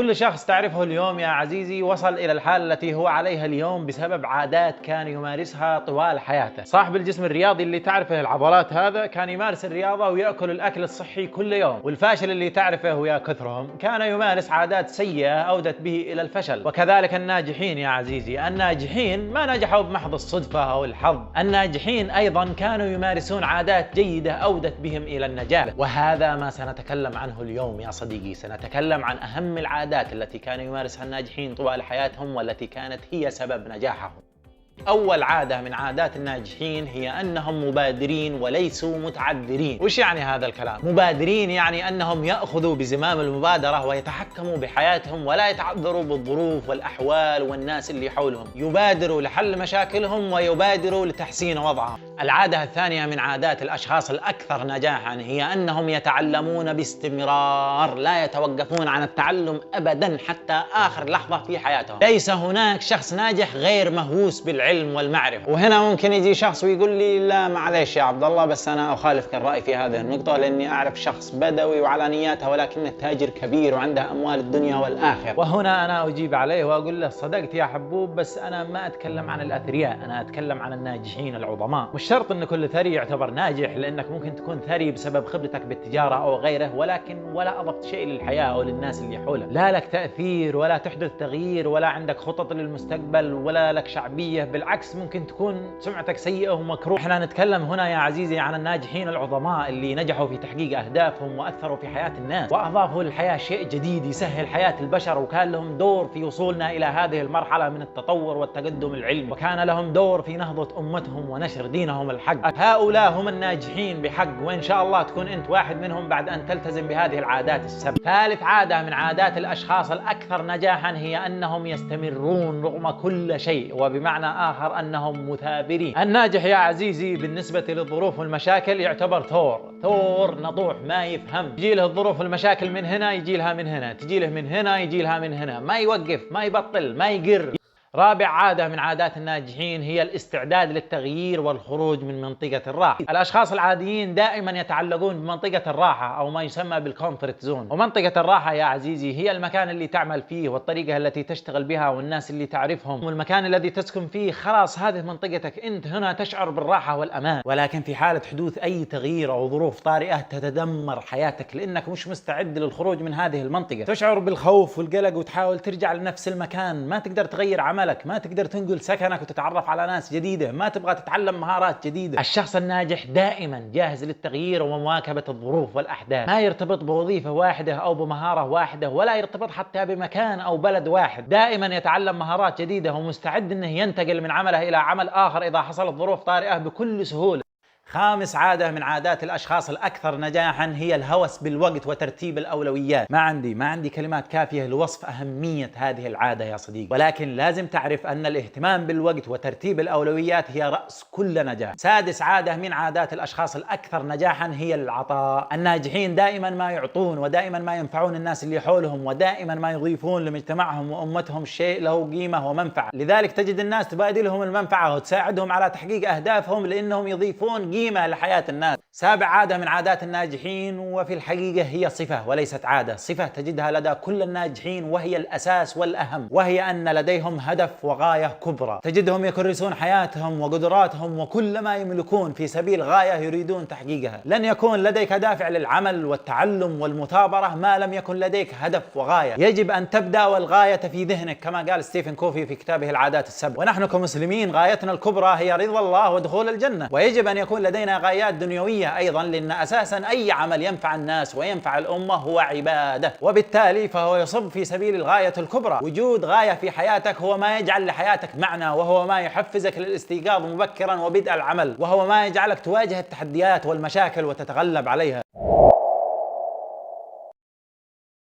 كل شخص تعرفه اليوم يا عزيزي وصل إلى الحالة التي هو عليها اليوم بسبب عادات كان يمارسها طوال حياته. صاحب الجسم الرياضي اللي تعرفه العضلات هذا كان يمارس الرياضة ويأكل الأكل الصحي كل يوم، والفاشل اللي تعرفه ويا كثرهم كان يمارس عادات سيئة أودت به إلى الفشل. وكذلك الناجحين يا عزيزي، الناجحين ما نجحوا بمحض الصدفة أو الحظ، الناجحين أيضا كانوا يمارسون عادات جيدة أودت بهم إلى النجاح. وهذا ما سنتكلم عنه اليوم يا صديقي. سنتكلم عن أهم العادات التي كانوا يمارسها الناجحين طوال حياتهم والتي كانت هي سبب نجاحهم. أول عادة من عادات الناجحين هي أنهم مبادرين وليسوا متعذرين. وش يعني هذا الكلام؟ مبادرين يعني أنهم يأخذوا بزمام المبادرة ويتحكموا بحياتهم ولا يتعذروا بالظروف والأحوال والناس اللي حولهم، يبادروا لحل مشاكلهم ويبادروا لتحسين وضعهم. العادة الثانية من عادات الأشخاص الأكثر نجاحاً هي أنهم يتعلمون باستمرار، لا يتوقفون عن التعلم أبداً حتى آخر لحظة في حياتهم. ليس هناك شخص ناجح غير مهووس بالعلم والمعرفة. وهنا ممكن يجي شخص ويقول لي لا معليش يا عبد الله، بس أنا أخالفك الرأي في هذه النقطة، لأني أعرف شخص بدوي وعلى نياته ولكنه تاجر كبير وعنده أموال الدنيا والآخرة. وهنا أنا أجيب عليه وأقول له صدقت يا حبوب، بس أنا ما أتكلم عن الأثرياء، أنا أتكلم عن الناجحين العظماء. مش شرط أن كل ثري يعتبر ناجح، لأنك ممكن تكون ثري بسبب خبرتك بالتجارة أو غيره، ولكن ولا أضفت شيء للحياة أو للناس اللي حولك، لا لك تأثير ولا تحدث تغيير ولا عندك خطط للمستقبل ولا لك شعبية، بالعكس ممكن تكون سمعتك سيئة ومكروه. احنا نتكلم هنا يا عزيزي عن الناجحين العظماء اللي نجحوا في تحقيق أهدافهم وأثروا في حياة الناس وأضافوا للحياة شيء جديد يسهل حياة البشر، وكان لهم دور في وصولنا إلى هذه المرحلة من التطور والتقدم العلمي، وكان لهم دور في نهضة أمتهم ونشر دينهم الحق. هؤلاء هم الناجحين بحق، وإن شاء الله تكون أنت واحد منهم بعد أن تلتزم بهذه العادات السبع. ثالث عادة من عادات الأشخاص الأكثر نجاحا هي أنهم يستمرون رغم كل شيء، وبمعنى آخر أنهم مثابرين. الناجح يا عزيزي بالنسبة للظروف والمشاكل يعتبر ثور نطوح ما يفهم، يجي له الظروف والمشاكل من هنا يجي لها من هنا، تجي له من هنا يجي لها من هنا، ما يوقف ما يبطل ما يقر. رابع عادة من عادات الناجحين هي الاستعداد للتغيير والخروج من منطقة الراحة. الأشخاص العاديين دائما يتعلقون بمنطقة الراحة أو ما يسمى بالكومفورت زون. ومنطقة الراحة يا عزيزي هي المكان اللي تعمل فيه والطريقة التي تشتغل بها والناس اللي تعرفهم والمكان الذي تسكن فيه. خلاص هذه منطقتك، أنت هنا تشعر بالراحة والأمان. ولكن في حالة حدوث أي تغيير أو ظروف طارئة تتدمر حياتك لأنك مش مستعد للخروج من هذه المنطقة، تشعر بالخوف والقلق وتحاول ترجع لنفس المكان، ما تقدر تغير عملك، ما تقدر تنقل سكنك وتتعرف على ناس جديدة، ما تبغى تتعلم مهارات جديدة. الشخص الناجح دائما جاهز للتغيير ومواكبة الظروف والأحداث، ما يرتبط بوظيفة واحدة أو بمهارة واحدة، ولا يرتبط حتى بمكان أو بلد واحد، دائما يتعلم مهارات جديدة ومستعد أنه ينتقل من عمله إلى عمل آخر إذا حصلت ظروف طارئة بكل سهولة. خامس عادة من عادات الأشخاص الأكثر نجاحاً هي الهوس بالوقت وترتيب الأولويات. ما عندي كلمات كافية لوصف أهمية هذه العادة يا صديقي، ولكن لازم تعرف أن الاهتمام بالوقت وترتيب الأولويات هي رأس كل نجاح. سادس عادة من عادات الأشخاص الأكثر نجاحاً هي العطاء. الناجحين دائماً ما يعطون ودائماً ما ينفعون الناس اللي حولهم ودائماً ما يضيفون لمجتمعهم وأمتهم شيء له قيمة ومنفعة. لذلك تجد الناس تبادلهم المنفعة وتساعدهم على تحقيق أهدافهم لأنهم يضيفون قيمة لحياة الناس. سابع عادة من عادات الناجحين، وفي الحقيقة هي صفة وليست عادة، صفة تجدها لدى كل الناجحين وهي الأساس والأهم، وهي أن لديهم هدف وغاية كبرى. تجدهم يكرسون حياتهم وقدراتهم وكل ما يملكون في سبيل غاية يريدون تحقيقها. لن يكون لديك دافع للعمل والتعلم والمثابرة ما لم يكن لديك هدف وغاية. يجب أن تبدأ والغاية في ذهنك كما قال ستيفن كوفي في كتابه العادات السبع. ونحن كمسلمين غايتنا الكبرى هي رضا الله ودخول الجنة، ويجب أن يكون لدينا غايات دنيوية أيضا، لأن أساسا أي عمل ينفع الناس وينفع الأمة هو عبادة، وبالتالي فهو يصب في سبيل الغاية الكبرى. وجود غاية في حياتك هو ما يجعل لحياتك معنى، وهو ما يحفزك للاستيقاظ مبكرا وبدء العمل، وهو ما يجعلك تواجه التحديات والمشاكل وتتغلب عليها.